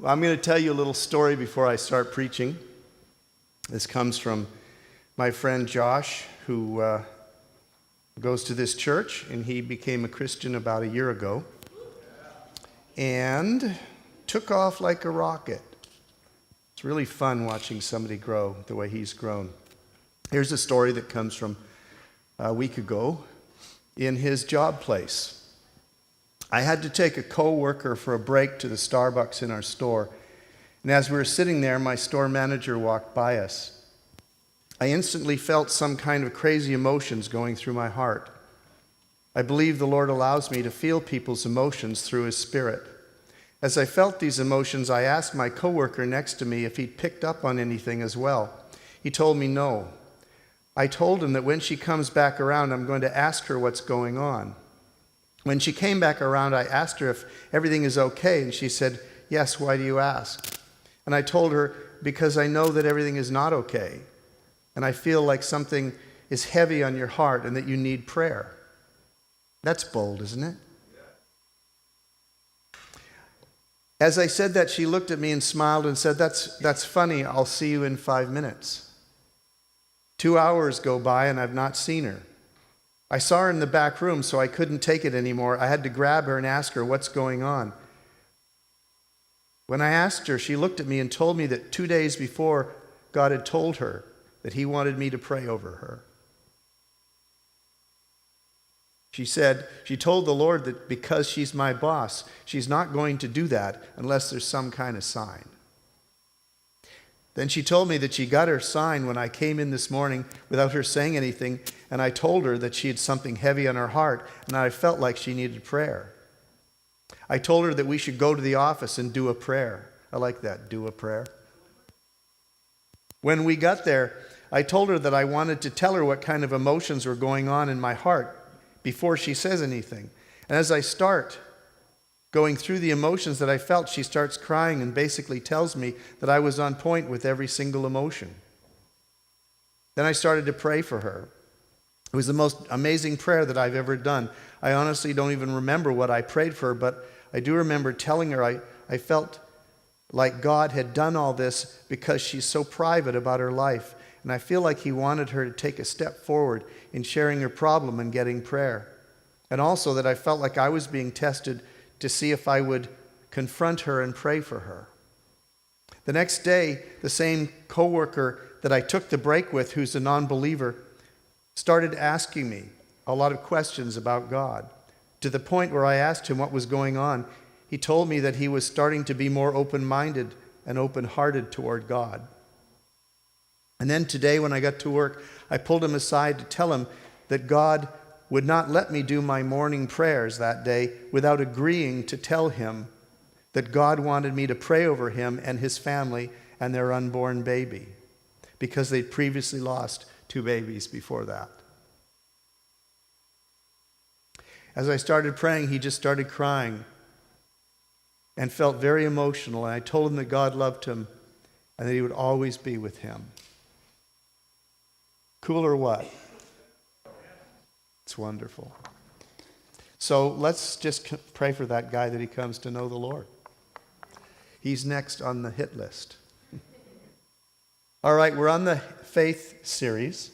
Well, I'm going to tell you a little story before I start preaching. This comes from my friend Josh, who goes to this church, and he became a Christian about a year ago and took off like a rocket. It's really fun watching somebody grow the way he's grown. Here's a story that comes from a week ago in his job place. I had to take a co-worker for a break to the Starbucks in our store. And as we were sitting there, my store manager walked by us. I instantly felt some kind of crazy emotions going through my heart. I believe the Lord allows me to feel people's emotions through His Spirit. As I felt these emotions, I asked my co-worker next to me if he'd picked up on anything as well. He told me no. I told him that when she comes back around, I'm going to ask her what's going on. When she came back around, I asked her if everything is okay, and she said, "Yes, why do you ask?" And I told her, because I know that everything is not okay, and I feel like something is heavy on your heart and that you need prayer. That's bold, isn't it? As I said that, she looked at me and smiled and said, That's funny, I'll see you in 5 minutes. 2 hours go by and I've not seen her. I saw her in the back room, so I couldn't take it anymore. I had to grab her and ask her what's going on. When I asked her, she looked at me and told me that 2 days before, God had told her that He wanted me to pray over her. She said, she told the Lord that because she's my boss, she's not going to do that unless there's some kind of sign. Then she told me that she got her sign when I came in this morning without her saying anything, and I told her that she had something heavy on her heart, and I felt like she needed prayer. I told her that we should go to the office and do a prayer. I like that, do a prayer. When we got there, I told her that I wanted to tell her what kind of emotions were going on in my heart before she says anything. And as I start going through the emotions that I felt, she starts crying and basically tells me that I was on point with every single emotion. Then I started to pray for her. It was the most amazing prayer that I've ever done. I honestly don't even remember what I prayed for her, but I do remember telling her I felt like God had done all this because she's so private about her life. And I feel like He wanted her to take a step forward in sharing her problem and getting prayer. And also that I felt like I was being tested to see if I would confront her and pray for her. The next day, the same coworker that I took the break with, who's a non-believer, started asking me a lot of questions about God, to the point where I asked him what was going on. He told me that he was starting to be more open-minded and open-hearted toward God. And then today when I got to work, I pulled him aside to tell him that God would not let me do my morning prayers that day without agreeing to tell him that God wanted me to pray over him and his family and their unborn baby, because they'd previously lost 2 babies before that. As I started praying, he just started crying and felt very emotional, and I told him that God loved him and that He would always be with him. Cool or what? It's wonderful. So let's just pray for that guy that he comes to know the Lord. He's next on the hit list. All right, we're on the faith series,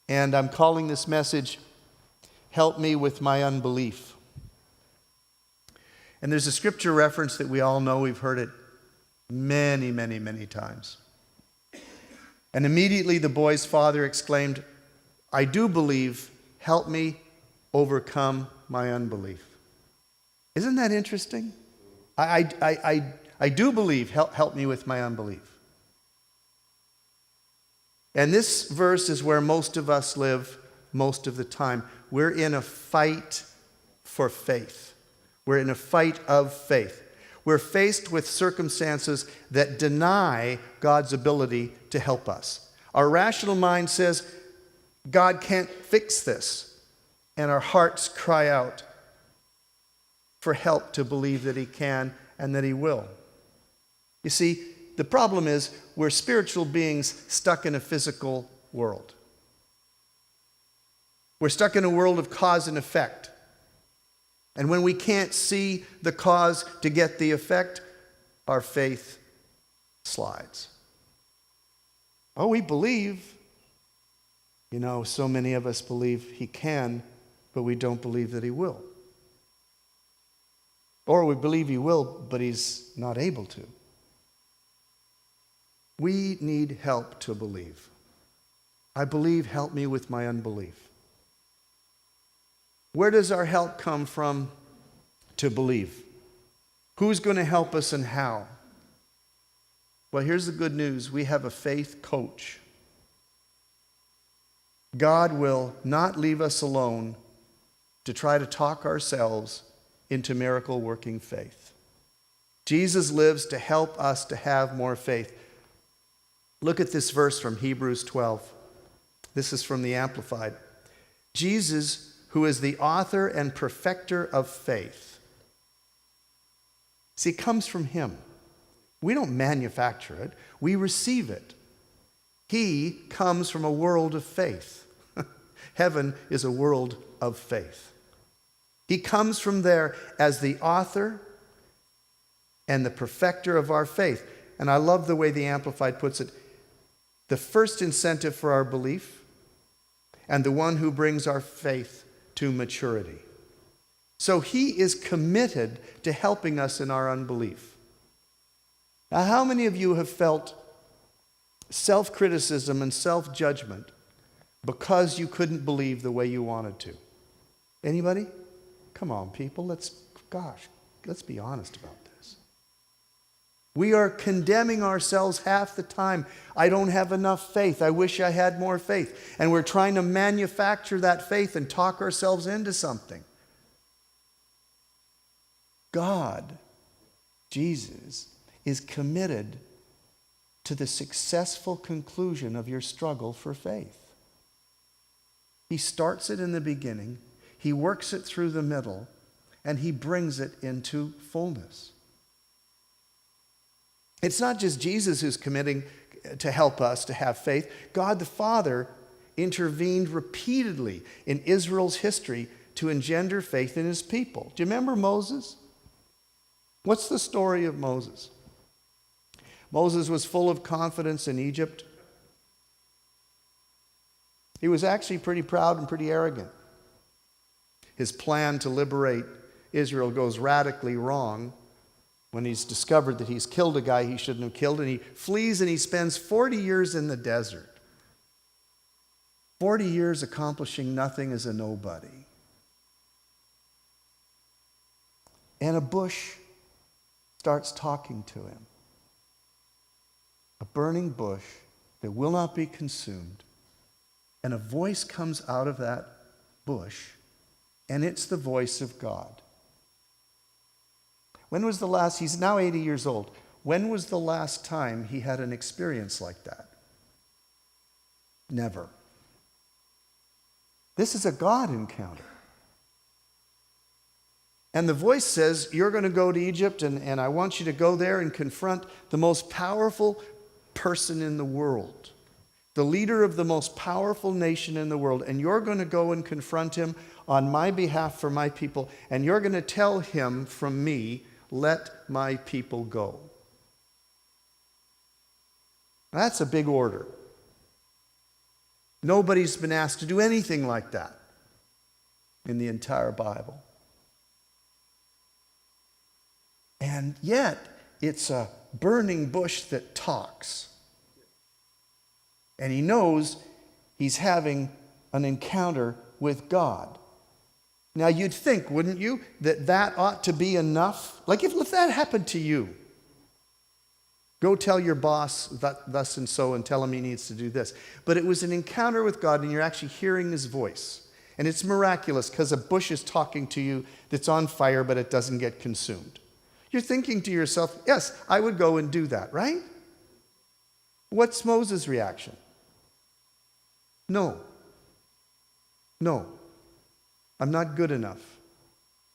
and I'm calling this message, Help Me With My Unbelief. And there's a scripture reference that we all know. We've heard it many, many, many times. And immediately the boy's father exclaimed, I do believe, help me overcome my unbelief. Isn't that interesting? I do believe, help me with my unbelief. And this verse is where most of us live most of the time. We're in a fight for faith. We're in a fight of faith. We're faced with circumstances that deny God's ability to help us. Our rational mind says, God can't fix this. And our hearts cry out for help to believe that He can and that He will. You see, the problem is we're spiritual beings stuck in a physical world. We're stuck in a world of cause and effect. And when we can't see the cause to get the effect, our faith slides. Oh, we believe. You know, so many of us believe he can, but we don't believe that he will. Or we believe he will, but he's not able to. We need help to believe. I believe, help me with my unbelief. Where does our help come from to believe? Who's going to help us and how? Well, here's the good news. We have a faith coach. God will not leave us alone to try to talk ourselves into miracle-working faith. Jesus lives to help us to have more faith. Look at this verse from Hebrews 12. This is from the Amplified. Jesus, who is the author and perfecter of faith. See, it comes from him. We don't manufacture it. We receive it. He comes from a world of faith. Heaven is a world of faith. He comes from there as the author and the perfecter of our faith. And I love the way the Amplified puts it. The first incentive for our belief and the one who brings our faith to maturity. So he is committed to helping us in our unbelief. Now, how many of you have felt self-criticism and self-judgment because you couldn't believe the way you wanted to? Anybody? Come on, people. Let's be honest about this. We are condemning ourselves half the time. I don't have enough faith. I wish I had more faith. And we're trying to manufacture that faith and talk ourselves into something. God, Jesus, is committed to the successful conclusion of your struggle for faith. He starts it in the beginning, he works it through the middle, and he brings it into fullness. It's not just Jesus who's committing to help us to have faith. God the Father intervened repeatedly in Israel's history to engender faith in his people. Do you remember Moses? What's the story of Moses? Moses was full of confidence in Egypt. He was actually pretty proud and pretty arrogant. His plan to liberate Israel goes radically wrong when he's discovered that he's killed a guy he shouldn't have killed, and he flees and he spends 40 years in the desert. 40 years accomplishing nothing as a nobody. And a bush starts talking to him. A burning bush that will not be consumed. And a voice comes out of that bush, and it's the voice of God. When was the last, he's now 80 years old. When was the last time he had an experience like that? Never. This is a God encounter. And the voice says, you're going to go to Egypt, and I want you to go there and confront the most powerful person in the world, the leader of the most powerful nation in the world, and you're going to go and confront him on my behalf for my people, and you're going to tell him from me, let my people go. That's a big order. Nobody's been asked to do anything like that in the entire Bible. And yet, it's a burning bush that talks. And he knows he's having an encounter with God. Now, you'd think, wouldn't you, that that ought to be enough? Like, if that happened to you, go tell your boss thus and so and tell him he needs to do this. But it was an encounter with God, and you're actually hearing his voice. And it's miraculous because a bush is talking to you that's on fire, but it doesn't get consumed. You're thinking to yourself, yes, I would go and do that, right? What's Moses' reaction? No. No. I'm not good enough.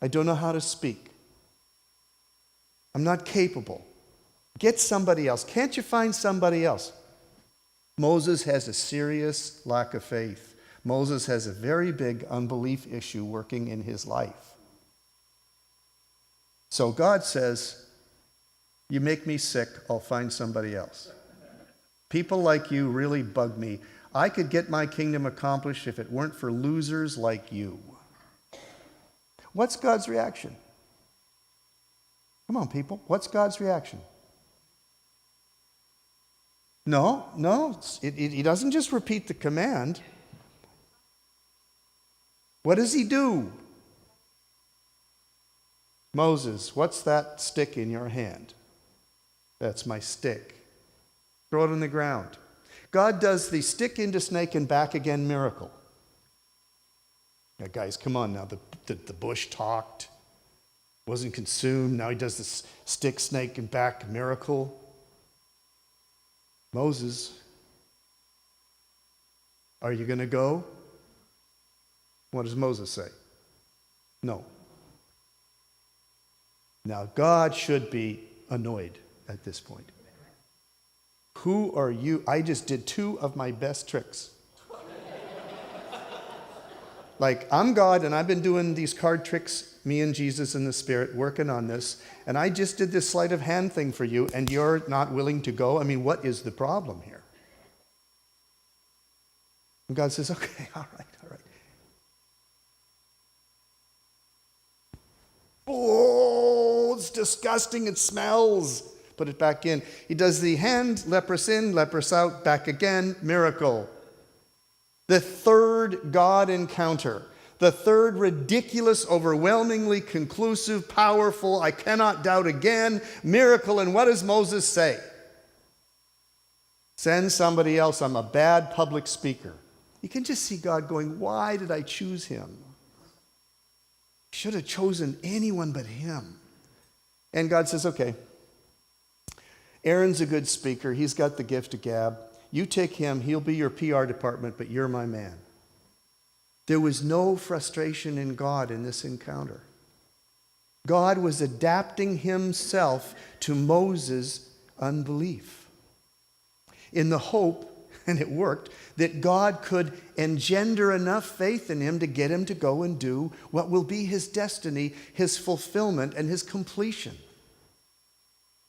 I don't know how to speak. I'm not capable. Get somebody else. Can't you find somebody else? Moses has a serious lack of faith. Moses has a very big unbelief issue working in his life. So God says, You make me sick, I'll find somebody else. People like you really bug me. I could get my kingdom accomplished if it weren't for losers like you. What's God's reaction? Come on, people. What's God's reaction? No. He doesn't just repeat the command. What does he do? Moses, what's that stick in your hand? That's my stick. Throw it on the ground. God does the stick into snake and back again miracle. Now, guys, come on now. The bush talked, wasn't consumed. Now he does this stick, snake, and back miracle. Moses, are you going to go? What does Moses say? No. Now, God should be annoyed at this point. Who are you? I just did 2 of my best tricks. Like, I'm God, and I've been doing these card tricks, me and Jesus and the Spirit, working on this, and I just did this sleight of hand thing for you, and you're not willing to go? I mean, what is the problem here? And God says, okay, all right. Oh, it's disgusting, it smells. Put it back in. He does the hand, leprous in, leprous out, back again, miracle. The third God encounter. The third ridiculous, overwhelmingly conclusive, powerful, I cannot doubt again, miracle. And what does Moses say? Send somebody else. I'm a bad public speaker. You can just see God going, why did I choose him? Should have chosen anyone but him. And God says, okay, Aaron's a good speaker. He's got the gift of gab. You take him. He'll be your PR department, but you're my man. There was no frustration in God in this encounter. God was adapting himself to Moses' unbelief in the hope, and it worked, that God could engender enough faith in him to get him to go and do what will be his destiny, his fulfillment, and his completion.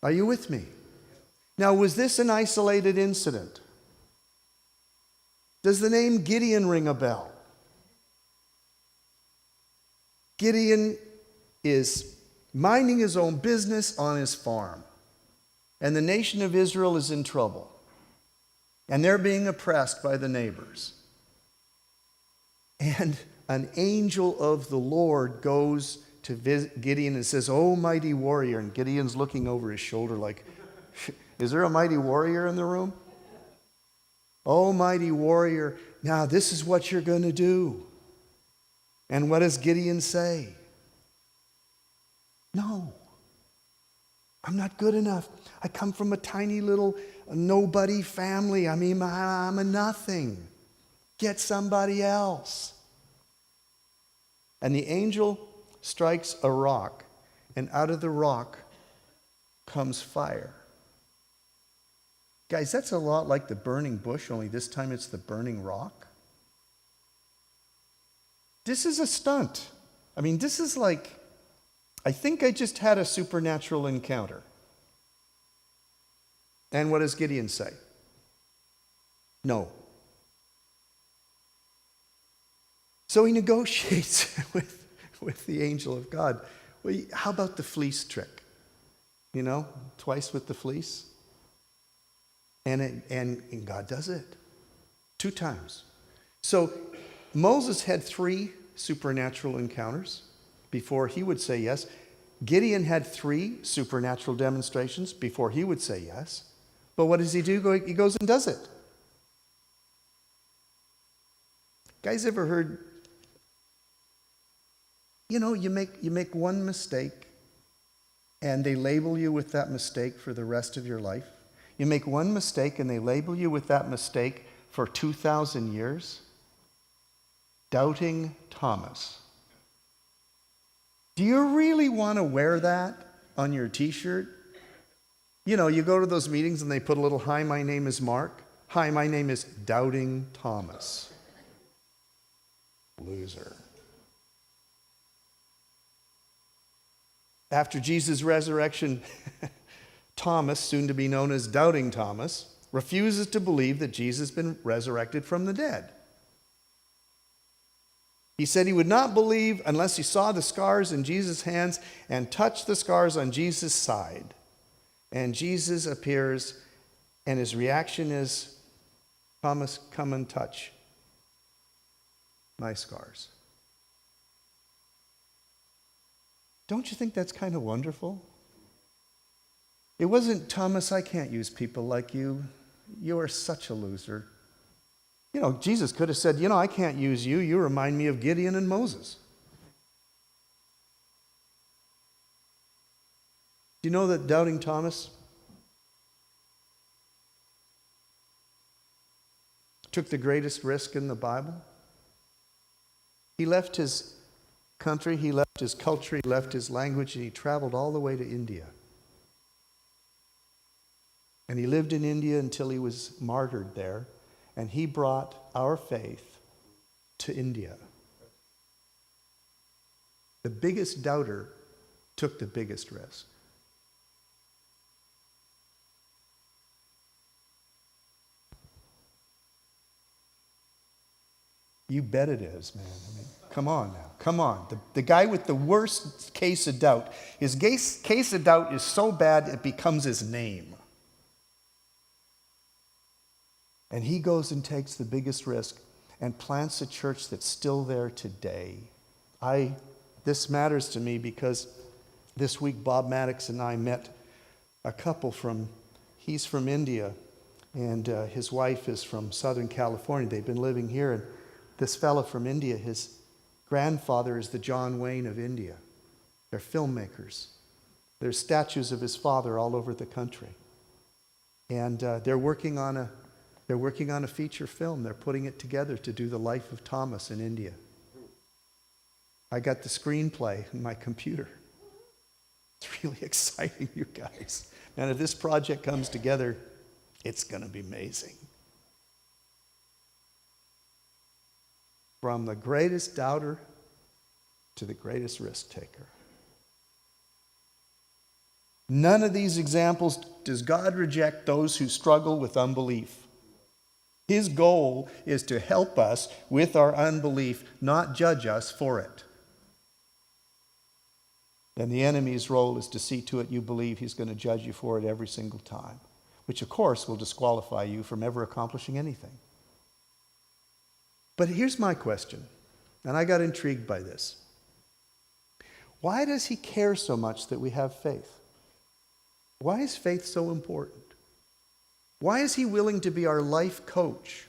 Are you with me? Now, was this an isolated incident? Does the name Gideon ring a bell? Gideon is minding his own business on his farm, and the nation of Israel is in trouble, and they're being oppressed by the neighbors. And an angel of the Lord goes to visit Gideon and says, "Oh, mighty warrior." And Gideon's looking over his shoulder like, is there a mighty warrior in the room? "Oh, mighty warrior, now this is what you're going to do." And what does Gideon say? "No, I'm not good enough. I come from a tiny little nobody family. I mean, I'm a nothing. Get somebody else." And the angel strikes a rock, and out of the rock comes fire. Guys, that's a lot like the burning bush, only this time it's the burning rock. This is a stunt. I mean, this is like, I think I just had a supernatural encounter. And what does Gideon say? No. So he negotiates with the angel of God. Well, how about the fleece trick? You know, twice with the fleece. And God does it 2 times. So Moses had 3 supernatural encounters before he would say yes. Gideon had 3 supernatural demonstrations before he would say yes. But what does he do? He goes and does it. Guys, ever heard, you make one mistake and they label you with that mistake for the rest of your life? You make one mistake and they label you with that mistake for 2,000 years? Doubting Thomas. Do you really want to wear that on your t-shirt? You go to those meetings and they put a little, "Hi, my name is Mark." "Hi, my name is Doubting Thomas." Loser. After Jesus' resurrection, Thomas, soon to be known as Doubting Thomas, refuses to believe that Jesus has been resurrected from the dead. He said he would not believe unless he saw the scars in Jesus' hands and touched the scars on Jesus' side. And Jesus appears, and his reaction is, Thomas, come and touch my scars. Don't you think that's kind of wonderful? It wasn't, Thomas, I can't use people like you. You are such a loser. You know, Jesus could have said, I can't use you. You remind me of Gideon and Moses. Do you know that Doubting Thomas took the greatest risk in the Bible? He left his country, he left his culture, he left his language, and he traveled all the way to India. And he lived in India until he was martyred there, and he brought our faith to India. The biggest doubter took the biggest risk. You bet it is, man. I mean, come on now. Come on. The guy with the worst case of doubt, his case of doubt is so bad it becomes his name. And he goes and takes the biggest risk and plants a church that's still there today. This matters to me because this week Bob Maddox and I met a couple he's from India and his wife is from Southern California. They've been living here, and this fella from India, his grandfather is the John Wayne of India. They're filmmakers. There's statues of his father all over the country. And they're working on a feature film. They're putting it together to do the life of Thomas in India. I got the screenplay in my computer. It's really exciting, you guys. And if this project comes together, it's going to be amazing. From the greatest doubter to the greatest risk taker. None of these examples does God reject those who struggle with unbelief. His goal is to help us with our unbelief, not judge us for it. And the enemy's role is to see to it you believe he's going to judge you for it every single time, which of course will disqualify you from ever accomplishing anything. But here's my question, and I got intrigued by this. Why does he care so much that we have faith? Why is faith so important? Why is he willing to be our life coach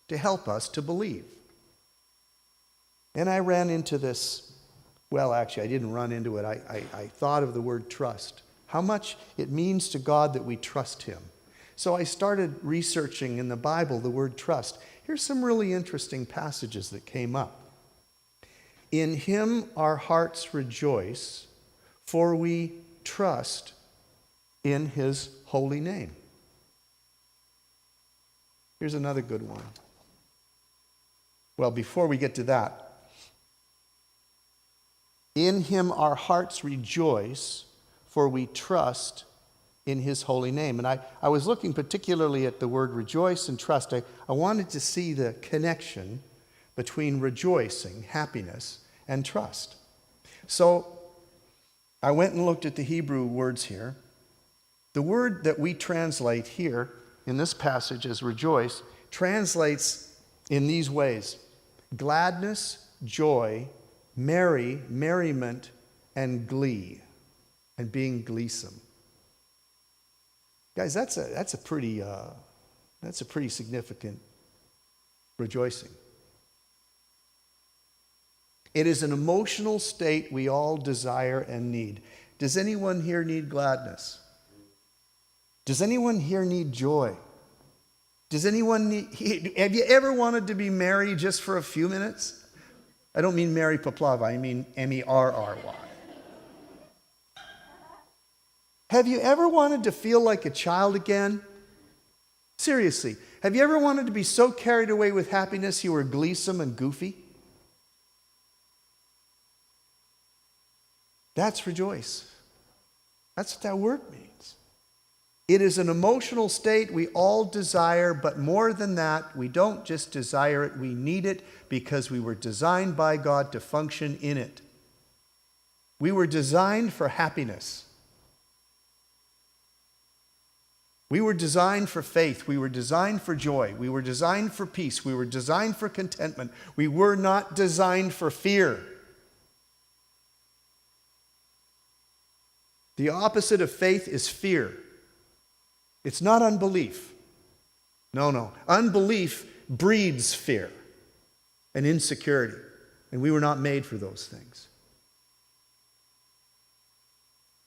to help us to believe? And I ran into this, well, actually, I didn't run into it. I thought of the word trust, how much it means to God that we trust him. So I started researching in the Bible the word trust. Here's some really interesting passages that came up. In him our hearts rejoice, for we trust in his holy name. Here's another good one. Well, before we get to that, in him our hearts rejoice, for we trust in his holy name. And I was looking particularly at the word rejoice and trust. I wanted to see the connection between rejoicing, happiness, and trust. So I went and looked at the Hebrew words here. The word that we translate here in this passage as rejoice translates in these ways: gladness, joy, merriment, and glee, and being gleesome. Guys, that's a pretty significant rejoicing. It is an emotional state we all desire and need. Does anyone here need gladness? Does anyone here need joy? Have you ever wanted to be merry just for a few minutes? I don't mean Mary Poplava, I mean Merry. Have you ever wanted to feel like a child again? Seriously, have you ever wanted to be so carried away with happiness you were gleesome and goofy? That's rejoice. That's what that word means. It is an emotional state we all desire, but more than that, we don't just desire it, we need it because we were designed by God to function in it. We were designed for happiness. We were designed for faith. We were designed for joy. We were designed for peace. We were designed for contentment. We were not designed for fear. The opposite of faith is fear. It's not unbelief. No. Unbelief breeds fear and insecurity. And we were not made for those things.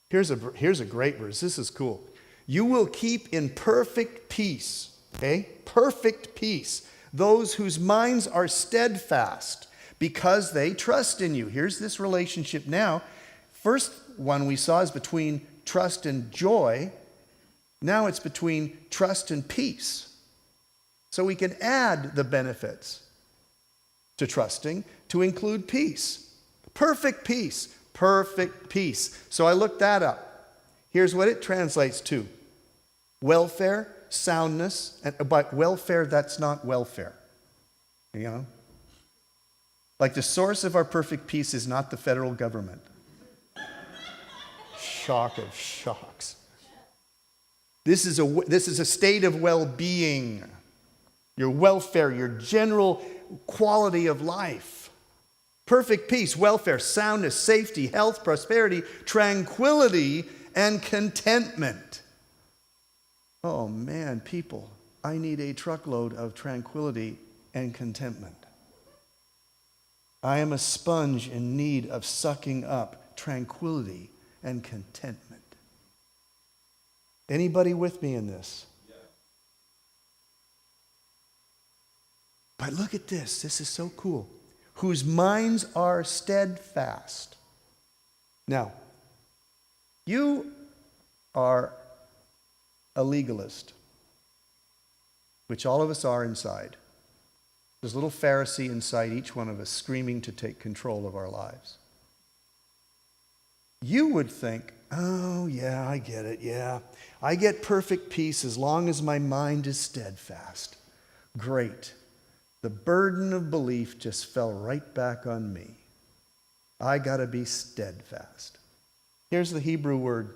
Here's a great verse. This is cool. You will keep in perfect peace, okay? Perfect peace, those whose minds are steadfast because they trust in you. Here's this relationship now. First one we saw is between trust and joy. Now it's between trust and peace. So we can add the benefits to trusting to include peace. Perfect peace. Perfect peace. So I looked that up. Here's what it translates to. Welfare, soundness, but welfare, that's not welfare. You know? Like the source of our perfect peace is not the federal government. Shock of shocks. This is a state of well-being. Your welfare, your general quality of life. Perfect peace, welfare, soundness, safety, health, prosperity, tranquility, and contentment. Oh man, people, I need a truckload of tranquility and contentment. I am a sponge in need of sucking up tranquility and contentment. Anybody with me in this? Yeah. But look at this. This is so cool. Whose minds are steadfast. Now, you are a legalist, which all of us are inside. There's a little Pharisee inside each one of us screaming to take control of our lives. You would think, oh yeah, I get it, yeah. I get perfect peace as long as my mind is steadfast. Great. The burden of belief just fell right back on me. I got to be steadfast. Here's the Hebrew word,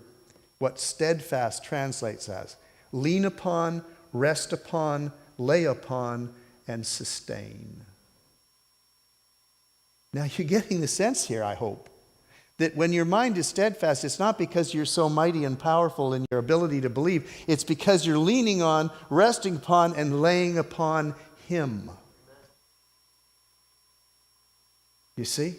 what steadfast translates as. Lean upon, rest upon, lay upon, and sustain. Now you're getting the sense here, I hope, that when your mind is steadfast, it's not because you're so mighty and powerful in your ability to believe. It's because you're leaning on, resting upon, and laying upon Him. You see?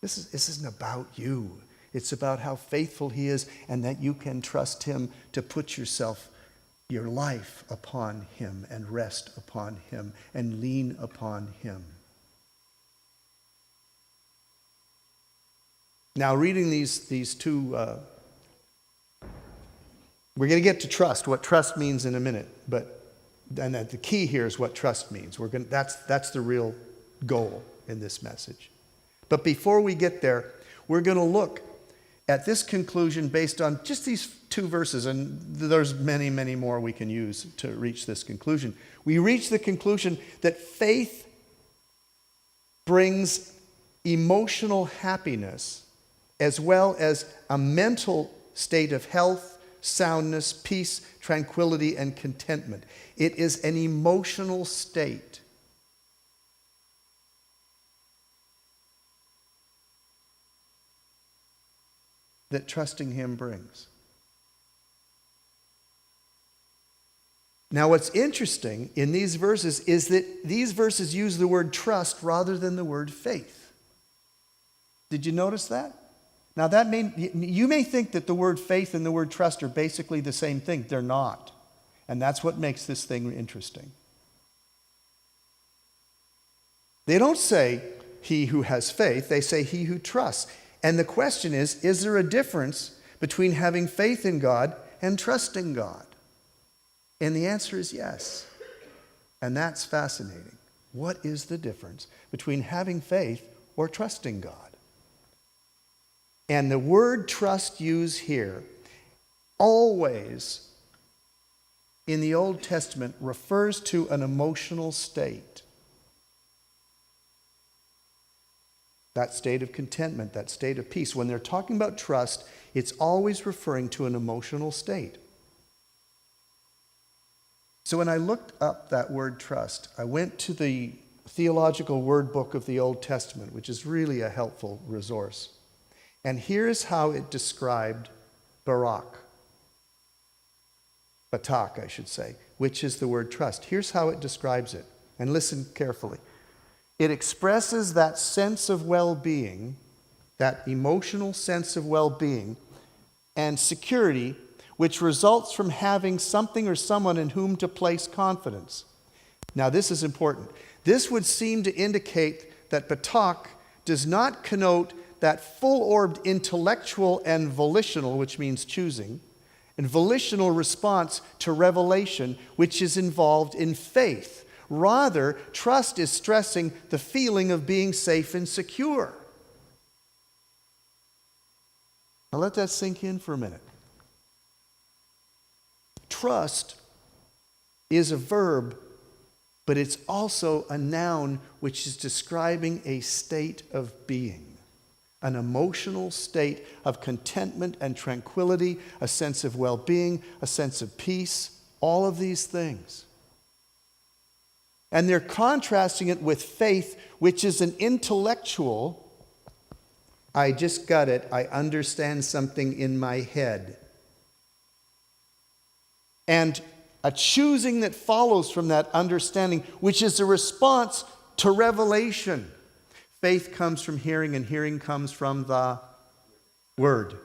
This isn't about you. It's about how faithful He is and that you can trust Him to put your life upon Him and rest upon Him and lean upon Him. Now, reading these two, we're going to get to trust, what trust means in a minute, and the key here is what trust means. That's the real goal in this message. But before we get there, we're going to look at this conclusion based on just these two verses, and there's many, many more we can use to reach this conclusion. We reach the conclusion that faith brings emotional happiness as well as a mental state of health, soundness, peace, tranquility, and contentment. It is an emotional state. That trusting Him brings. Now, what's interesting in these verses is that these verses use the word trust rather than the word faith. Did you notice that? Now, you may think that the word faith and the word trust are basically the same thing. They're not. And that's what makes this thing interesting. They don't say he who has faith, they say he who trusts. And the question is there a difference between having faith in God and trusting God? And the answer is yes. And that's fascinating. What is the difference between having faith or trusting God? And the word trust used here always in the Old Testament refers to an emotional state. That state of contentment, that state of peace. When they're talking about trust, it's always referring to an emotional state. So when I looked up that word trust, I went to the theological word book of the Old Testament, which is really a helpful resource. And here's how it described Batak, I should say, which is the word trust. Here's how it describes it. And listen carefully. It expresses that sense of well-being, that emotional sense of well-being and security, which results from having something or someone in whom to place confidence. Now, this is important. This would seem to indicate that Batak does not connote that full-orbed intellectual and volitional, which means choosing, and volitional response to revelation, which is involved in faith. Rather, trust is stressing the feeling of being safe and secure. Now let that sink in for a minute. Trust is a verb, but it's also a noun which is describing a state of being, an emotional state of contentment and tranquility, a sense of well-being, a sense of peace, all of these things. And they're contrasting it with faith, which is an intellectual, I just got it, I understand something in my head. And a choosing that follows from that understanding, which is a response to revelation. Faith comes from hearing, and hearing comes from the Word.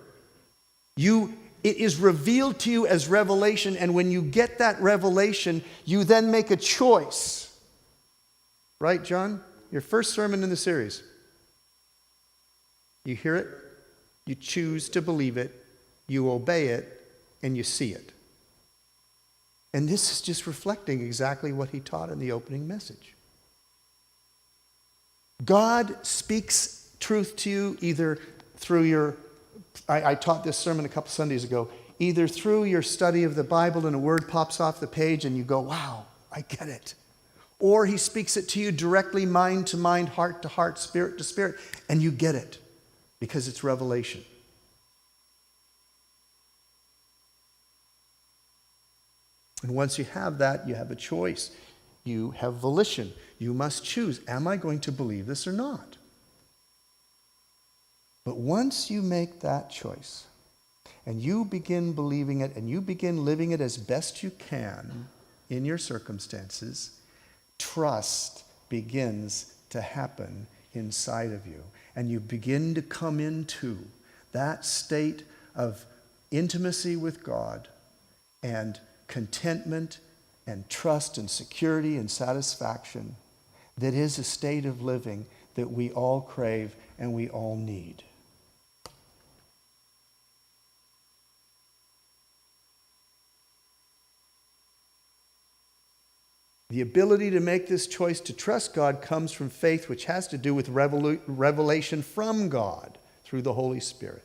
It is revealed to you as revelation, and when you get that revelation, you then make a choice. Right, John? Your first sermon in the series. You hear it, you choose to believe it, you obey it, and you see it. And this is just reflecting exactly what he taught in the opening message. God speaks truth to you either through I taught this sermon a couple Sundays ago, either through your study of the Bible and a word pops off the page and you go, wow, I get it. Or he speaks it to you directly, mind to mind, heart to heart, spirit to spirit, and you get it because it's revelation. And once you have that, you have a choice. You have volition. You must choose, am I going to believe this or not? But once you make that choice, and you begin believing it, and you begin living it as best you can in your circumstances, trust begins to happen inside of you. And you begin to come into that state of intimacy with God and contentment and trust and security and satisfaction that is a state of living that we all crave and we all need. The ability to make this choice to trust God comes from faith, which has to do with revelation from God through the Holy Spirit.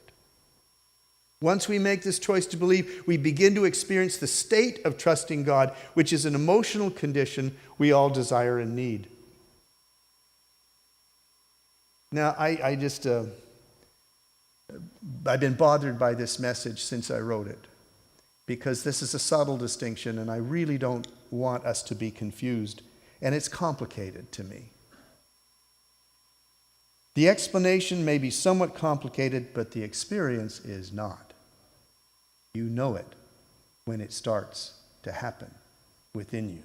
Once we make this choice to believe, we begin to experience the state of trusting God, which is an emotional condition we all desire and need. Now, I've been bothered by this message since I wrote it, because this is a subtle distinction, and I really don't want us to be confused, and it's complicated to me. The explanation may be somewhat complicated, but the experience is not. You know it when it starts to happen within you.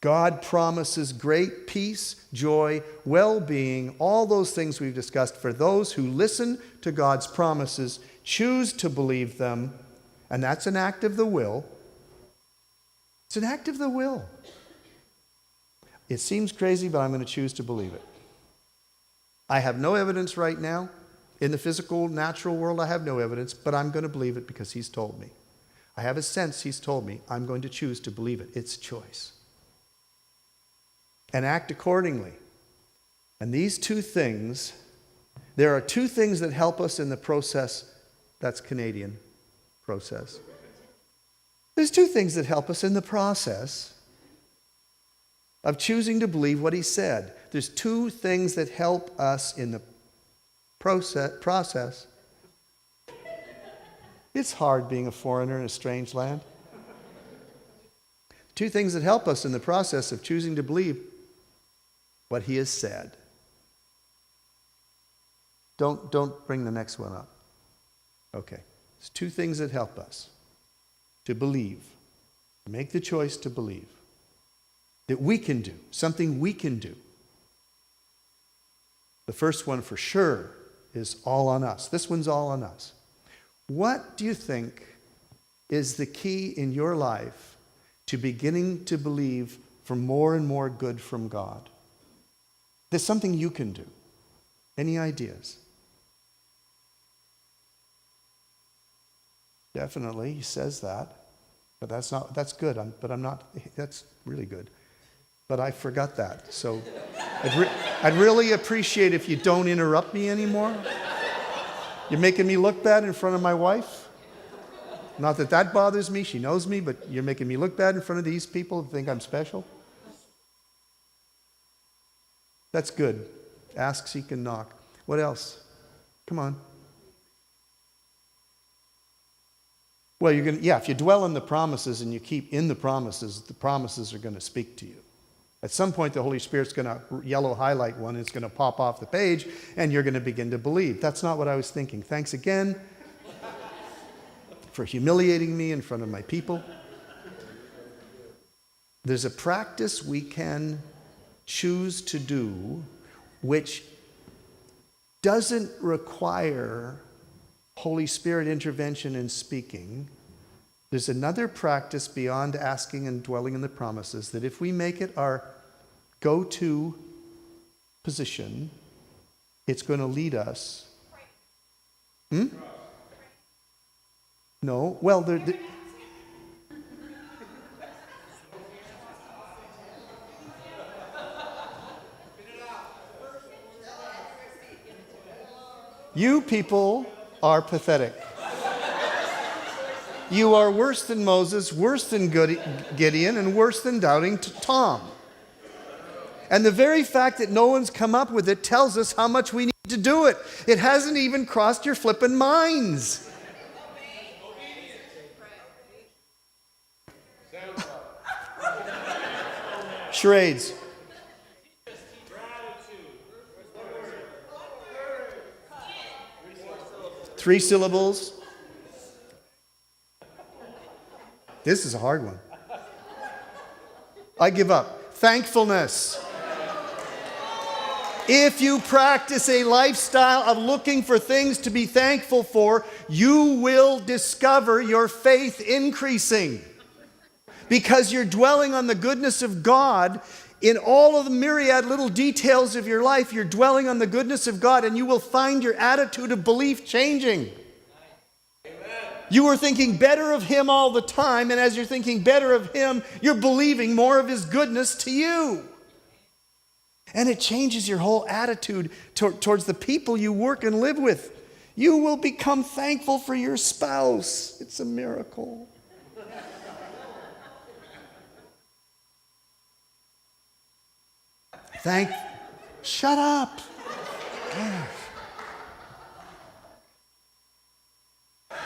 God promises great peace, joy, well-being, all those things we've discussed for those who listen to God's promises, choose to believe them, and that's an act of the will. It's an act of the will. It seems crazy, but I'm going to choose to believe it. I have no evidence right now. In the physical, natural world, I have no evidence, but I'm going to believe it because he's told me. I have a sense he's told me. I'm going to choose to believe it. It's a choice. And act accordingly. And these two things, there are two things that help us in the process. That's Canadian process. There's two things that help us in the process of choosing to believe what he said. There's two things that help us in the process. It's hard being a foreigner in a strange land. Two things that help us in the process of choosing to believe what he has said. Don't bring the next one up. Okay. There's two things that help us to believe. Make the choice to believe. That we can do. Something we can do. The first one for sure is all on us. This one's all on us. What do you think is the key in your life to beginning to believe for more and more good from God? There's something you can do. Any ideas? Definitely, he says that. But that's good. That's really good. But I forgot that. So I'd really appreciate if you don't interrupt me anymore. You're making me look bad in front of my wife. Not that that bothers me. She knows me, but you're making me look bad in front of these people who think I'm special. That's good. Ask, seek, and knock. What else? Come on. Well, if you dwell in the promises and you keep in the promises are going to speak to you. At some point, the Holy Spirit's going to yellow highlight one, and it's going to pop off the page, and you're going to begin to believe. That's not what I was thinking. Thanks again for humiliating me in front of my people. There's a practice we can choose to do which doesn't require Holy Spirit intervention in speaking. There's another practice beyond asking and dwelling in the promises that if we make it our go-to position, it's going to lead us. No. Well, you people are pathetic. You are worse than Moses, worse than Gideon, and worse than doubting Tom. And the very fact that no one's come up with it tells us how much we need to do it. It hasn't even crossed your flippin' minds. Charades. 3 syllables. This is a hard one. I give up. Thankfulness. If you practice a lifestyle of looking for things to be thankful for, you will discover your faith increasing. Because you're dwelling on the goodness of God in all of the myriad little details of your life. You're dwelling on the goodness of God, and you will find your attitude of belief changing. You are thinking better of Him all the time, and as you're thinking better of Him, you're believing more of His goodness to you. And it changes your whole attitude towards the people you work and live with. You will become thankful for your spouse. It's a miracle. Shut up.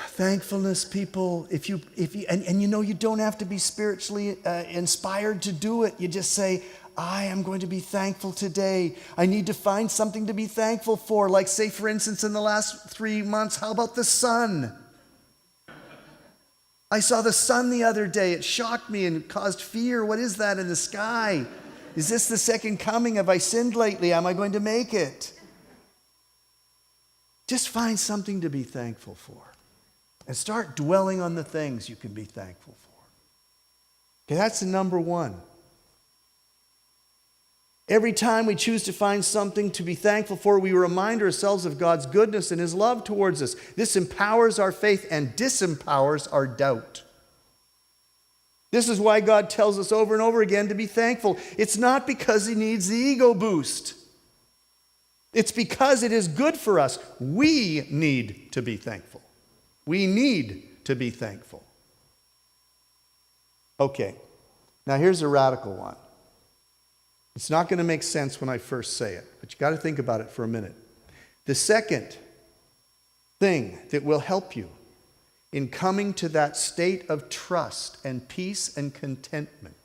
Thankfulness, people, if you you know you don't have to be spiritually inspired to do it. You just say, I am going to be thankful today. I need to find something to be thankful for. Like, say, for instance, in the last 3 months, how about the sun? I saw the sun the other day. It shocked me and caused fear. What is that in the sky? Is this the second coming? Have I sinned lately? Am I going to make it? Just find something to be thankful for. And start dwelling on the things you can be thankful for. Okay, that's the number one. Every time we choose to find something to be thankful for, we remind ourselves of God's goodness and His love towards us. This empowers our faith and disempowers our doubt. This is why God tells us over and over again to be thankful. It's not because He needs the ego boost. It's because it is good for us. We need to be thankful. We need to be thankful. Okay, now here's a radical one. It's not going to make sense when I first say it, but you got to think about it for a minute. The second thing that will help you in coming to that state of trust and peace and contentment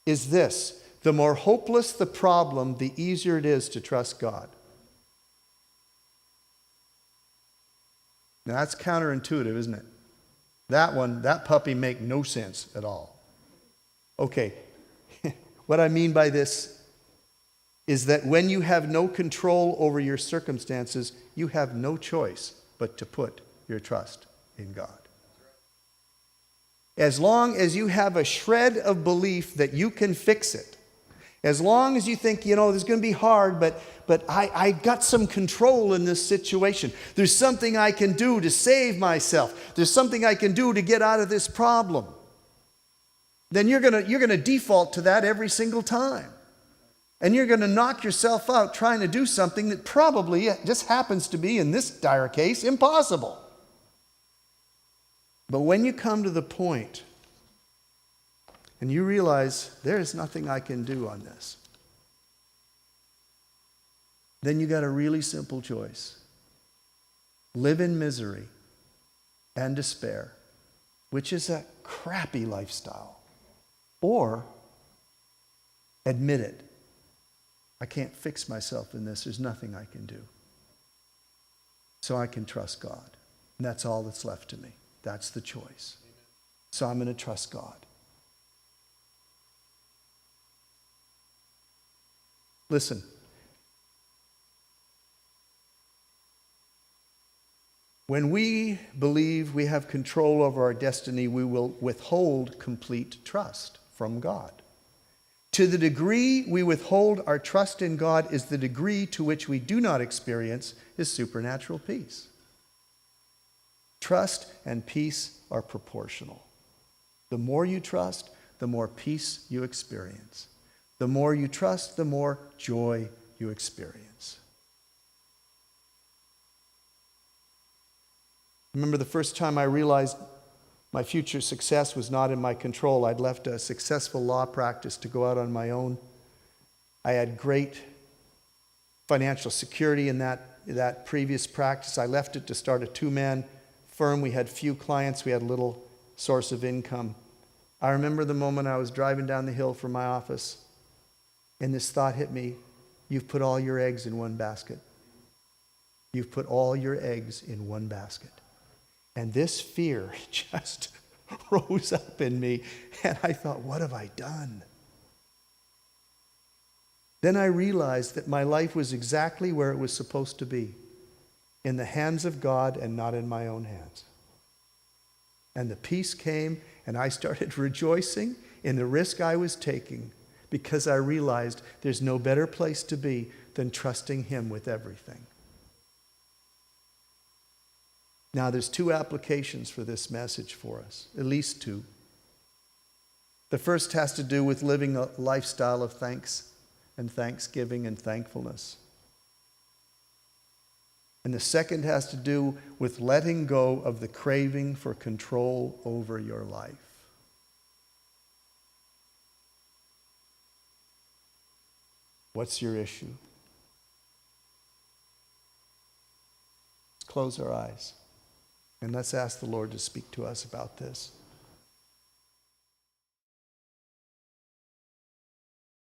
is this: the more hopeless the problem, the easier it is to trust God. Now that's counterintuitive, isn't it? That puppy make no sense at all. Okay, what I mean by this is that when you have no control over your circumstances, you have no choice but to put your trust in God. As long as you have a shred of belief that you can fix it, as long as you think, this is going to be hard, but I got some control in this situation. There's something I can do to save myself. There's something I can do to get out of this problem. Then you're going to default to that every single time. And you're going to knock yourself out trying to do something that probably just happens to be, in this dire case, impossible. But when you come to the point and you realize there is nothing I can do on this, then you got a really simple choice. Live in misery and despair, which is a crappy lifestyle, or admit it. I can't fix myself in this. There's nothing I can do. So I can trust God. And that's all that's left to me. That's the choice. So I'm going to trust God. Listen. When we believe we have control over our destiny, we will withhold complete trust from God. To the degree we withhold our trust in God is the degree to which we do not experience His supernatural peace. Trust and peace are proportional. The more you trust, the more peace you experience. The more you trust, the more joy you experience. Remember the first time I realized my future success was not in my control. I'd left a successful law practice to go out on my own. I had great financial security in that previous practice. I left it to start a two-man firm. We had few clients. We had little source of income. I remember the moment I was driving down the hill from my office, and this thought hit me: you've put all your eggs in one basket. You've put all your eggs in one basket. And this fear just rose up in me, and I thought, what have I done? Then I realized that my life was exactly where it was supposed to be, in the hands of God and not in my own hands. And the peace came, and I started rejoicing in the risk I was taking, because I realized there's no better place to be than trusting Him with everything. Now, there's two applications for this message for us, at least two. The first has to do with living a lifestyle of thanks and thanksgiving and thankfulness. And the second has to do with letting go of the craving for control over your life. What's your issue? Let's close our eyes. And let's ask the Lord to speak to us about this.